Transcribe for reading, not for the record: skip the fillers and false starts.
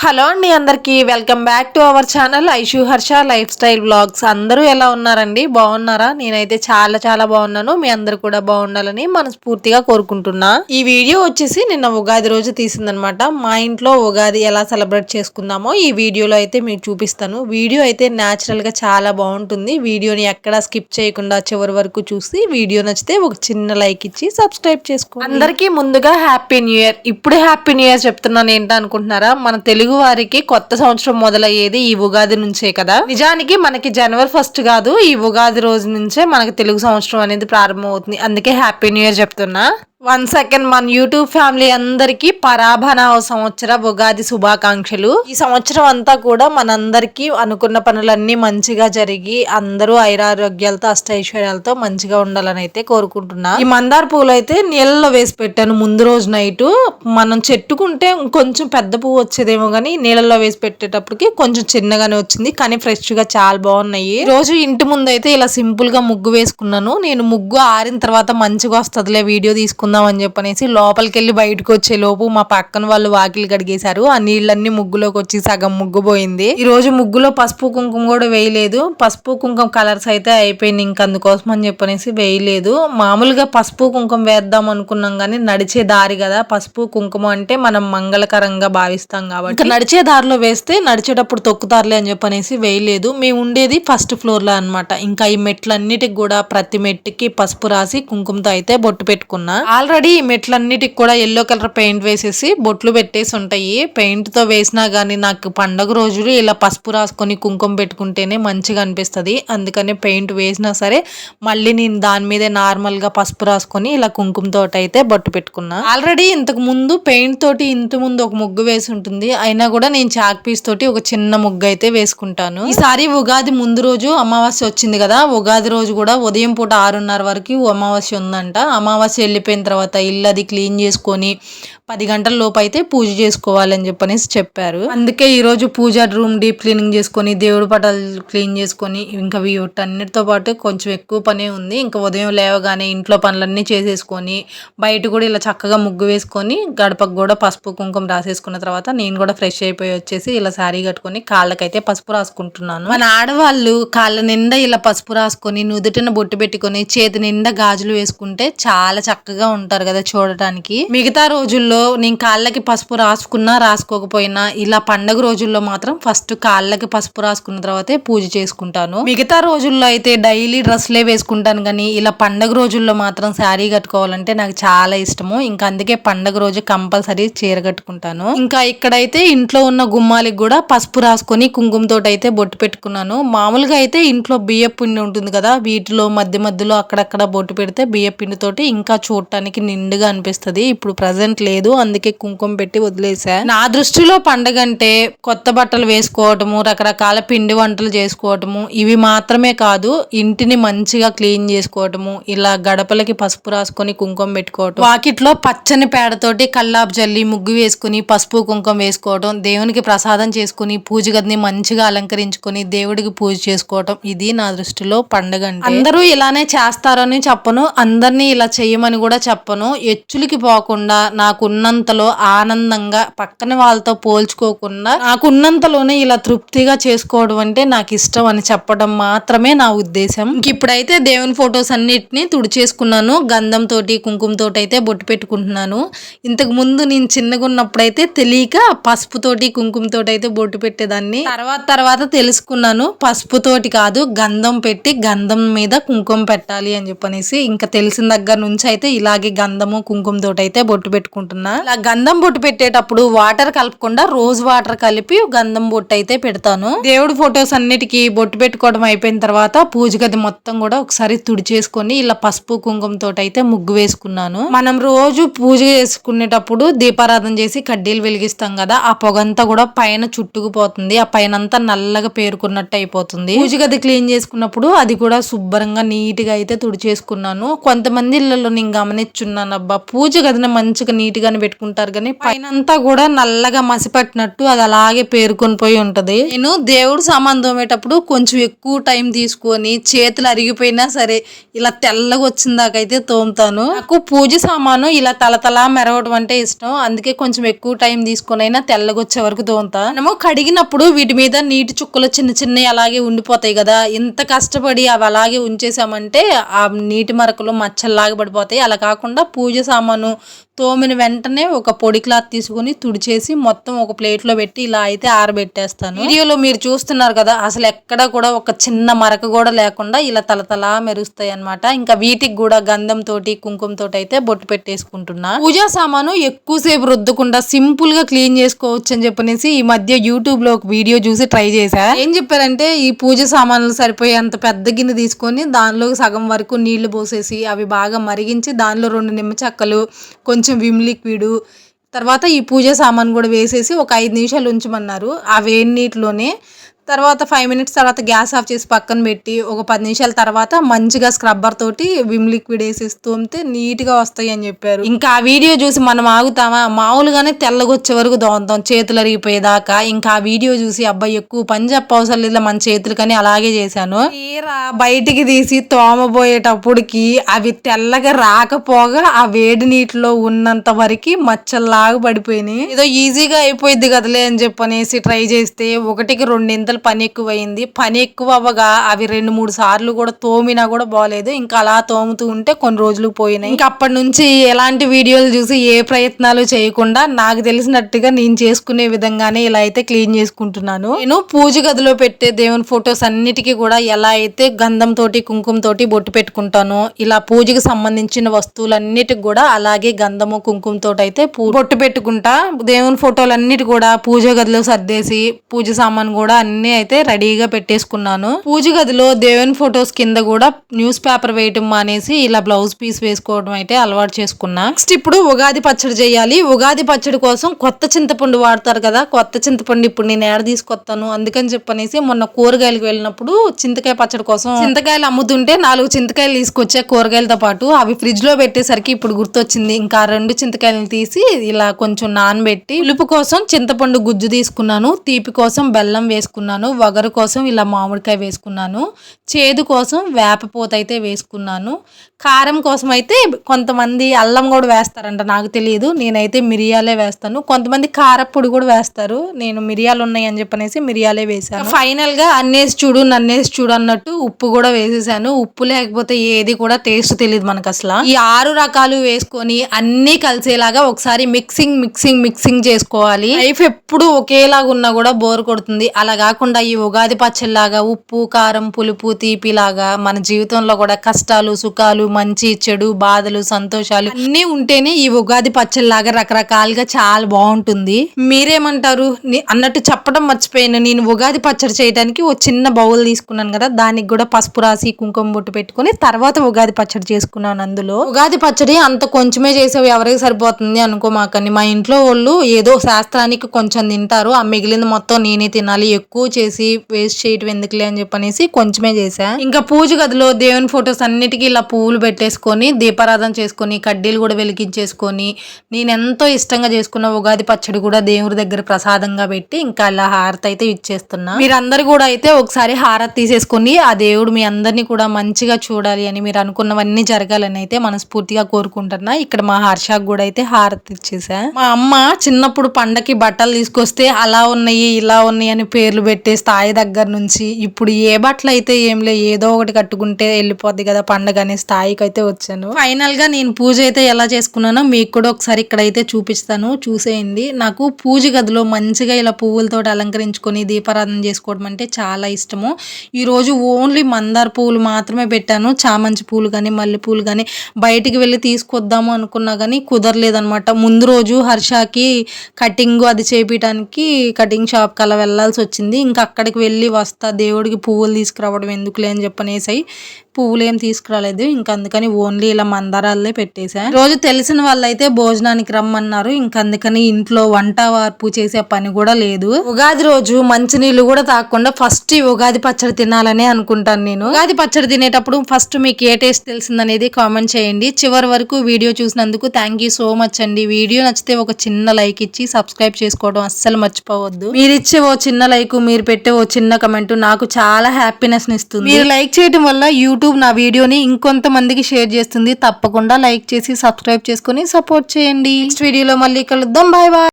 Hello అండి, అందరికీ welcome back to our channel Aishu Harsha life style vlogs. అందరూ ఎలా ఉన్నారండి? బాగున్నారా? నేనైతే చాలా చాలా బాగున్నాను. మీ అందరు కూడా బాగుండాలని మనస్ఫూర్తిగా కోరుకుంటున్నా. ఈ వీడియో వచ్చేసి నిన్న ఉగాది రోజు తీసిందనమాట. మా ఇంట్లో ఉగాది ఎలా సెలబ్రేట్ చేసుకుందామో ఈ వీడియోలో అయితే మీకు చూపిస్తాను. వీడియో అయితే న్యాచురల్ గా చాలా బాగుంటుంది. వీడియోని ఎక్కడా స్కిప్ చేయకుండా చివరి వరకు చూసి వీడియో నచ్చితే ఒక చిన్న లైక్ ఇచ్చి సబ్స్క్రైబ్ చేసుకోండి. అందరికీ ముందుగా హ్యాపీ న్యూ ఇయర్. ఇప్పుడే హ్యాపీ న్యూ ఇయర్ చెప్తున్నాను ఏంటనుకుంటున్నారా? మన తెలుగు వారికి కొత్త సంవత్సరం మొదలయ్యేది ఈ ఉగాది నుంచే కదా. నిజానికి మనకి జనవరి 1 కాదు, ఈ ఉగాది రోజు నుంచే మనకి తెలుగు సంవత్సరం అనేది ప్రారంభం అవుతుంది. అందుకే హ్యాపీ న్యూ ఇయర్ చెప్తున్నా. 1 సెకండ్ మన యూట్యూబ్ ఫ్యామిలీ అందరికీ పరాభన సంవత్సర ఉగాది శుభాకాంక్షలు. ఈ సంవత్సరం అంతా కూడా మనందరికీ అనుకున్న పనులన్నీ మంచిగా జరిగి అందరూ ఐరారోగ్యాలతో అష్టైశ్వర్యాలతో మంచిగా ఉండాలని అయితే కోరుకుంటున్నా. ఈ మందార పూలు అయితే నీళ్ళలో వేసి పెట్టాను ముందు రోజు నైట్. మనం చెట్టుకుంటే కొంచెం పెద్ద పువ్వు వచ్చేదేమో కానీ నీళ్ళలో వేసి పెట్టేటప్పటికి కొంచెం చిన్నగానే వచ్చింది, కానీ ఫ్రెష్ గా చాలా బాగున్నాయి. ఈ రోజు ఇంటి ముందు అయితే ఇలా సింపుల్ గా ముగ్గు వేసుకున్నాను. నేను ముగ్గు ఆరిన తర్వాత మంచిగా వస్తుందిలే వీడియో తీసుకున్నాను అని చెప్పనేసి లోపలికి వెళ్ళి బయటకు వచ్చే లోపు మా పక్కన వాళ్ళు వాకిలి కడిగేశారు. ఆ నీళ్ళన్నీ ముగ్గులోకి వచ్చి సగం ముగ్గు పోయింది. ఈ రోజు ముగ్గులో పసుపు కుంకుమ కూడా వేయలేదు. పసుపు కుంకుమ కలర్స్ అయితే అయిపోయింది, ఇంకా అందుకోసం అని చెప్పనేసి వేయలేదు. మామూలుగా పసుపు కుంకుమ వేద్దాం అనుకున్నాం కానీ నడిచే దారి కదా, పసుపు కుంకుమ అంటే మనం మంగళకరంగా భావిస్తాం కాబట్టి ఇంకా నడిచే దారిలో వేస్తే నడిచేటప్పుడు తొక్కుతారులే అని చెప్పనేసి వేయలేదు. మేము ఉండేది ఫస్ట్ ఫ్లోర్ లో అనమాట. ఇంకా ఈ మెట్లన్నిటికి కూడా ప్రతి మెట్టుకి పసుపు రాసి కుంకుమతో అయితే బొట్టు పెట్టుకున్నా. ఆల్రెడీ ఈ మెట్లన్నిటికి కూడా ఎల్లో కలర్ పెయింట్ వేసేసి బొట్లు పెట్టేసి ఉంటాయి. పెయింట్ తో వేసినా గానీ నాకు పండగ రోజులు ఇలా పసుపు రాసుకొని కుంకుమ పెట్టుకుంటేనే మంచిగా అనిపిస్తుంది. అందుకని పెయింట్ వేసినా సరే మళ్ళీ నేను దాని మీదే నార్మల్ గా పసుపు రాసుకొని ఇలా కుంకుమతో అయితే బొట్టు పెట్టుకున్నా. ఆల్రెడీ ఇంతకు ముందు పెయింట్ తోటి ఇంటి ముందు ఒక ముగ్గు వేసి ఉంటుంది, అయినా కూడా నేను చాక్ పీస్ తోటి ఒక చిన్న ముగ్గు అయితే వేసుకుంటాను. ఈసారి ఉగాది ముందు రోజు అమావాస్య వచ్చింది కదా, ఉగాది రోజు కూడా ఉదయం పూట 6:30 వరకు అమావాస్య ఉందంట. అమావాస్య వెళ్ళిపోయిన తర్వాత ఇల్లు అది క్లీన్ చేసుకొని 10 గంటల లోపు అయితే పూజ చేసుకోవాలని చెప్పనేసి చెప్పారు. అందుకే ఈ రోజు పూజ రూమ్ డీప్ క్లీనింగ్ చేసుకొని దేవుడి పటాలు క్లీన్ చేసుకొని ఇంకా వీటన్నిటితో పాటు కొంచెం ఎక్కువ పనే ఉంది. ఇంకా ఉదయం లేవగానే ఇంట్లో పనులన్నీ చేసేసుకొని బయట కూడా ఇలా చక్కగా ముగ్గు వేసుకొని గడపకు కూడా పసుపు కుంకుమ రాసేసుకున్న తర్వాత నేను కూడా ఫ్రెష్ అయిపోయి వచ్చేసి ఇలా శారీ కట్టుకొని కాళ్ళకైతే పసుపు రాసుకుంటున్నాను. మన ఆడవాళ్ళు కాళ్ళ నిండా ఇలా పసుపు రాసుకొని నుదుటిన బొట్టు పెట్టుకొని చేతి నిండా గాజులు వేసుకుంటే చాలా చక్కగా ఉంటారు కదా చూడటానికి. మిగతా రోజుల్లో నేను కాళ్ళకి పసుపు రాసుకున్నా రాసుకోకపోయినా ఇలా పండగ రోజుల్లో మాత్రం ఫస్ట్ కాళ్ళకి పసుపు రాసుకున్న తర్వాతే పూజ చేసుకుంటాను. మిగతా రోజుల్లో అయితే డైలీ డ్రెస్లే వేసుకుంటాను, కానీ ఇలా పండగ రోజుల్లో మాత్రం శారీ కట్టుకోవాలంటే నాకు చాలా ఇష్టము. ఇంకా అందుకే పండగ రోజు కంపల్సరీ చీర కట్టుకుంటాను. ఇంకా ఇక్కడైతే ఇంట్లో ఉన్న గుమ్మాలకి కూడా పసుపు రాసుకొని కుంకుమతో అయితే బొట్టు పెట్టుకున్నాను. మామూలుగా అయితే ఇంట్లో బియ్య పిండి ఉంటుంది కదా, వీటిలో మధ్య మధ్యలో అక్కడక్కడ బొట్టు పెడితే బియ్య పిండితోటి ఇంకా చూడటానికి నిండుగా అనిపిస్తుంది. ఇప్పుడు ప్రజెంట్ లేదు, అందుకే కుంకుమ పెట్టి వదిలేసా. నా దృష్టిలో పండగ అంటే కొత్త బట్టలు వేసుకోవటము, రకరకాల పిండి వంటలు చేసుకోవటము, ఇవి మాత్రమే కాదు ఇంటిని మంచిగా క్లీన్ చేసుకోవటము, ఇలా గడపలకి పసుపు రాసుకొని కుంకుమ పెట్టుకోవటం, వాకిట్లో పచ్చని పేడతోటి కల్లాపు జల్లి ముగ్గు వేసుకుని పసుపు కుంకుమ వేసుకోవటం, దేవునికి ప్రసాదం చేసుకుని పూజ గదిని మంచిగా అలంకరించుకొని దేవుడికి పూజ చేసుకోవటం, ఇది నా దృష్టిలో పండగ. అంటే అందరూ ఇలానే చేస్తారని చెప్పను, అందరినీ ఇలా చెయ్యమని కూడా చెప్పను. ఎచ్చులకి పోకుండా నాకున్నంతలో ఆనందంగా పక్కన వాళ్ళతో పోల్చుకోకుండా నాకున్నంతలోనే ఇలా తృప్తిగా చేసుకోవడం అంటే నాకు ఇష్టం అని చెప్పడం మాత్రమే నా ఉద్దేశం. ఇప్పుడైతే దేవుని ఫొటోస్ అన్నిటిని తుడిచేసుకున్నాను. గంధం తోటి కుంకుమ తోటి అయితే బొట్టు పెట్టుకుంటున్నాను. ఇంతకు ముందు నేను చిన్నగా ఉన్నప్పుడైతే తెలియక పసుపుతోటి కుంకుమతోటి అయితే బొట్టు పెట్టేదాన్ని. తర్వాత తెలుసుకున్నాను పసుపుతోటి కాదు గంధం పెట్టి గంధం మీద కుంకుమ పెట్టాలి అని చెప్పనేసి. ఇంకా తెలిసిన దగ్గర నుంచి అయితే ఇలాగే గంధము కుంకుమ తోటి అయితే బొట్టు పెట్టుకుంటున్నా. ఇలా గంధం బొట్టు పెట్టేటప్పుడు వాటర్ కలపకుండా రోజ్ వాటర్ కలిపి గంధం బొట్టు అయితే పెడతాను. దేవుడి ఫొటోస్ అన్నిటికీ బొట్టు పెట్టుకోవడం అయిపోయిన తర్వాత పూజ గది మొత్తం కూడా ఒకసారి తుడిచేసుకొని ఇలా పసుపు కుంకుమ తోటి అయితే ముగ్గు వేసుకున్నాను. మనం రోజు పూజ చేసుకునేటప్పుడు దీపారాధన చేసి కడ్డీలు వెలిగిస్తాం కదా, ఆ పొగంతా కూడా పైన చుట్టుకుపోతుంది, ఆ పైన అంతా నల్లగా పేరుకున్నట్టు అయిపోతుంది. పూజ గది క్లీన్ చేసుకున్నప్పుడు అది కూడా శుభ్రంగా నీట్ గా అయితే తుడిచేసుకున్నాను. కొంతమంది ఇళ్లలో నేను గమనించున్నాను, అబ్బా పూజ గదిని మంచిగా నీట్ గా అని పెట్టుకుంటారు కానీ పైన అంతా కూడా నల్లగా మసిపట్టినట్టు అది అలాగే పేరుకొని పోయి ఉంటది. నేను దేవుడు సామాన్ తోమేటప్పుడు కొంచెం ఎక్కువ టైం తీసుకొని చేతులు అరిగిపోయినా సరే ఇలా తెల్లగా వచ్చిన దాకైతే తోముతాను. నాకు పూజ సామాను ఇలా తలతలా మెరవడం అంటే ఇష్టం. అందుకే కొంచెం ఎక్కువ టైం తీసుకొని అయినా తెల్లగా వచ్చే వరకు తోముతా. మనము కడిగినప్పుడు వీటి మీద నీటి చుక్కలు చిన్న చిన్నవి అలాగే ఉండిపోతాయి కదా. ఇంత కష్టపడి అవి అలాగే ఉంచేసామంటే ఆ నీటి మరకలు మచ్చల్లాగా పడిపోతాయి. అలా కాకుండా పూజ సామాను తోమిన వెంటనే ఒక పొడి క్లాత్ తీసుకుని తుడిచేసి మొత్తం ఒక ప్లేట్ లో పెట్టి ఇలా అయితే ఆరబెట్టేస్తాను. వీడియోలో మీరు చూస్తున్నారు కదా, అసలు ఎక్కడ కూడా ఒక చిన్న మరక కూడా లేకుండా ఇలా తలతలా మెరుస్తాయి అన్నమాట. ఇంకా వీటికి కూడా గంధం తోటి కుంకుమ తోటి అయితే బొట్టు పెట్టేసుకుంటున్నా. పూజా సామాను ఎక్కువసేపు రుద్దకుండా సింపుల్ గా క్లీన్ చేసుకోవచ్చు అని చెప్పనేసి ఈ మధ్య యూట్యూబ్ లో ఒక వీడియో చూసి ట్రై చేశా. ఏం చెప్పారంటే ఈ పూజ సామాన్లు సరిపోయే అంత పెద్ద గిన్నె తీసుకొని దానిలో సగం వరకు నీళ్లు పోసేసి అవి బాగా మరిగించి దానిలో 2 నిమ్మ చెక్కలు, కొంచెం విమ్ లిక్విడ్, తర్వాత ఈ పూజ సామాన్ కూడా వేసేసి ఒక 5 నిమిషాలు ఉంచమన్నారు ఆ వేడి నీటిలోనే. తర్వాత 5 మినిట్స్ తర్వాత గ్యాస్ ఆఫ్ చేసి పక్కన పెట్టి ఒక 10 నిమిషాల తర్వాత మంచిగా స్క్రబ్బర్ తోటి విమ్ లిక్విడ్ వేసేసి తోమితే నీట్ గా వస్తాయి అని చెప్పారు. ఇంకా ఆ వీడియో చూసి మనం ఆగుతామా, మామూలుగానే తెల్లగొచ్చే వరకు దోమతాం చేతులు అరిగిపోయేదాకా. ఇంకా ఆ వీడియో చూసి అబ్బాయి ఎక్కువ పని చెప్పవసరం లేదు మన చేతులు కానీ అలాగే చేశాను. తీరా బయటికి తీసి తోమబోయేటప్పటికి అవి తెల్లగా రాకపోగా ఆ వేడి నీటిలో ఉన్నంత వరకు మచ్చల్లాగా పడిపోయినాయి. ఏదో ఈజీగా అయిపోయింది కదలే అని చెప్పనేసి ట్రై చేస్తే 1-2 పని ఎక్కువైంది. పని ఎక్కువ అవ్వగా అవి 2-3 సార్లు కూడా తోమినా కూడా బాలేదు. ఇంకా అలా తోముతూ ఉంటే కొన్ని రోజులు పోయినాయి. ఇంకా అప్పటి నుంచి ఎలాంటి వీడియోలు చూసి ఏ ప్రయత్నాలు చేయకుండా నాకు తెలిసినట్టుగా నేను చేసుకునే విధంగానే ఇలా అయితే క్లీన్ చేసుకుంటున్నాను. నేను పూజ గదిలో పెట్టే దేవుని ఫొటోస్ అన్నిటికీ కూడా ఎలా అయితే గంధం తోటి కుంకుమ తోటి బొట్టు పెట్టుకుంటాను, ఇలా పూజకి సంబంధించిన వస్తువులన్నిటికి కూడా అలాగే గంధము కుంకుమ తోటి అయితే బొట్టు పెట్టుకుంటా. దేవుని ఫోటోలన్నిటి కూడా పూజ గదిలో సర్దేసి పూజ సామాన్ కూడా అన్ని అయితే రెడీగా పెట్టేసుకున్నాను. పూజ గదిలో దేవుని ఫొటోస్ కింద కూడా న్యూస్ పేపర్ వేయటం మానేసి ఇలా బ్లౌజ్ పీస్ వేసుకోవడం అయితే అలవాటు చేసుకున్నా. నెక్స్ట్ ఇప్పుడు ఉగాది పచ్చడి చేయాలి. ఉగాది పచ్చడి కోసం కొత్త చింతపండు వాడతారు కదా, కొత్త చింతపండు ఇప్పుడు నేను ఏడ తీసుకొస్తాను అందుకని చెప్పనేసి మొన్న కూరగాయలకు వెళ్ళినప్పుడు చింతకాయ పచ్చడి కోసం చింతకాయలు అమ్ముతుంటే 4 చింతకాయలు తీసుకొచ్చే కూరగాయలతో పాటు అవి ఫ్రిడ్జ్ లో పెట్టేసరికి ఇప్పుడు గుర్తొచ్చింది. ఇంకా 2 చింతకాయలను తీసి ఇలా కొంచెం నానబెట్టి పులుపు కోసం చింతపండు గుజ్జు తీసుకున్నాను, తీపి కోసం బెల్లం వేసుకున్నాను, వగరు కోసం ఇలా మామిడికాయ వేసుకున్నాను, చేదు కోసం వేపపోత అయితే వేసుకున్నాను, కారం కోసం అయితే కొంతమంది అల్లం కూడా వేస్తారంట, నాకు తెలియదు. నేనైతే మిరియాలే వేస్తాను. కొంతమంది కారప్పొడి కూడా వేస్తారు. నేను మిరియాలు ఉన్నాయి అని చెప్పనేసి మిరియాలే వేసాను. ఫైనల్ గా అన్నేసి చూడు నన్నేసి చూడు అన్నట్టు ఉప్పు కూడా వేసేసాను. ఉప్పు లేకపోతే ఏది కూడా టేస్ట్ తెలియదు మనకు అసలు. ఈ 6 రకాలు వేసుకొని అన్ని కలిసేలాగా ఒకసారి మిక్సింగ్ చేసుకోవాలి. లైఫ్ ఎప్పుడు ఒకేలాగా ఉన్నా కూడా బోర్ కొడుతుంది. అలా కాకుండా ఈ ఉగాది పచ్చడిలాగా ఉప్పు కారం పులుపు తీపి లాగా మన జీవితంలో కూడా కష్టాలు సుఖాలు మంచి చెడు బాధలు సంతోషాలు అన్నీ ఉంటేనే ఈ ఉగాది పచ్చడిలాగా రకరకాలుగా చాలా బాగుంటుంది. మీరేమంటారు? అన్నట్టు చెప్పడం మర్చిపోయాను. నేను ఉగాది పచ్చడి చేయడానికి ఒక చిన్న బౌల్ తీసుకున్నాను కదా, దానికి కూడా పసుపు రాసి కుంకుమ బొట్టు పెట్టుకుని తర్వాత ఉగాది పచ్చడి చేసుకున్నాను. అందులో ఉగాది పచ్చడి అంత కొంచెమే చేసేవి ఎవరికి సరిపోతుంది అనుకోమాకండి. మా ఇంట్లో వాళ్ళు ఏదో శాస్త్రానికి కొంచెం తింటారు, ఆ మిగిలింది మొత్తం నేనే తినాలి, ఎక్కువ చేసి వేస్ట్ చేయటం ఎందుకులే అని చెప్పనేసి కొంచెమే చేసా. ఇంకా పూజ గదిలో దేవుని ఫొటోస్ అన్నిటికీ ఇలా పువ్వులు పెట్టేసుకొని దీపారాధన చేసుకొని కడ్డీలు కూడా వెలిగించేసుకొని నేను ఎంతో ఇష్టంగా చేసుకున్న ఉగాది పచ్చడి కూడా దేవుడి దగ్గర ప్రసాదంగా పెట్టి ఇంకా అలా హారతి అయితే ఇచ్చేస్తున్నా. మీరందరూ కూడా అయితే ఒకసారి హారతి తీసేసుకొని ఆ దేవుడు మీ అందరినీ కూడా మంచిగా చూడాలి అని, మీరు అనుకున్నవన్నీ జరగాలని అయితే మనస్ఫూర్తిగా కోరుకుంటున్నా. ఇక్కడ మా హర్షకు కూడా అయితే హారతి ఇచ్చేసా. మా అమ్మ చిన్నప్పుడు పండకి బట్టలు తీసుకొస్తే అలా ఉన్నాయి ఇలా ఉన్నాయి అని పేర్లు పెట్టే స్థాయి దగ్గర నుంచి ఇప్పుడు ఏ బట్టలు అయితే ఏంలే ఏదో ఒకటి కట్టుకుంటే వెళ్ళిపోద్ది కదా పండగ అనే స్థాయికి అయితే వచ్చాను. ఫైనల్ గా నేను పూజ అయితే ఎలా చేసుకున్నానో మీకు కూడా ఒకసారి ఇక్కడైతే చూపిస్తాను, చూసేయండి. నాకు పూజ గదిలో మంచిగా ఇలా పువ్వులతో అలంకరించుకొని దీపారాధన చేసుకోవడం అంటే చాలా ఇష్టము. ఈ రోజు ఓన్లీ మందార పువ్వులు మాత్రమే పెట్టాను. చామంతి పూలు కానీ మల్లె పూలు కానీ బయటికి వెళ్ళి తీసుకొద్దాము అనుకున్నా కానీ కుదరలేదనమాట. ముందు రోజు హర్షకి కటింగ్ అది చేపించడానికి కటింగ్ షాప్ కి అలా వెళ్ళాల్సి వచ్చింది. ఇంకా అక్కడికి వెళ్ళి వస్తా దేవుడికి పువ్వులు తీసుకురావడం ఎందుకులే అని చెప్పనేసి పువ్వులు ఏం తీసుకురాలేదు, ఇంకా అందుకని ఓన్లీ ఇలా మందారాలే పెట్టేశా. రోజు తెలిసిన వాళ్ళైతే భోజనానికి రమ్మన్నారు, ఇంకా అందుకని ఇంట్లో వంట వార్పు చేసే పని కూడా లేదు. ఉగాది రోజు మంచినీళ్ళు కూడా తాగకుండా ఫస్ట్ ఉగాది పచ్చడి తినాలని అనుకుంటాను నేను. ఉగాది పచ్చడి తినేటప్పుడు ఫస్ట్ మీకు ఏ టేస్ట్ తెలిసిందనేది కామెంట్ చేయండి. చివరి వరకు వీడియో చూసినందుకు థ్యాంక్ యూ సో మచ్ అండి. వీడియో నచ్చితే ఒక చిన్న లైక్ ఇచ్చి సబ్స్క్రైబ్ చేసుకోవడం అస్సలు మర్చిపోవద్దు. మీరు ఇచ్చే ఓ చిన్న లైక్, మీరు పెట్టే ఓ చిన్న కమెంట్ నాకు చాలా హ్యాపీనెస్ ని ఇస్తుంది. మీరు లైక్ చేయడం వల్ల యూట్యూబ్ నా వీడియోని ఇంకొంతమందికి షేర్ చేస్తుంది. తప్పకుండా లైక్ చేసి సబ్స్క్రైబ్ చేసుకుని సపోర్ట్ చేయండి. నెక్స్ట్ వీడియోలో మళ్ళీ కలుద్దాం. Bye bye.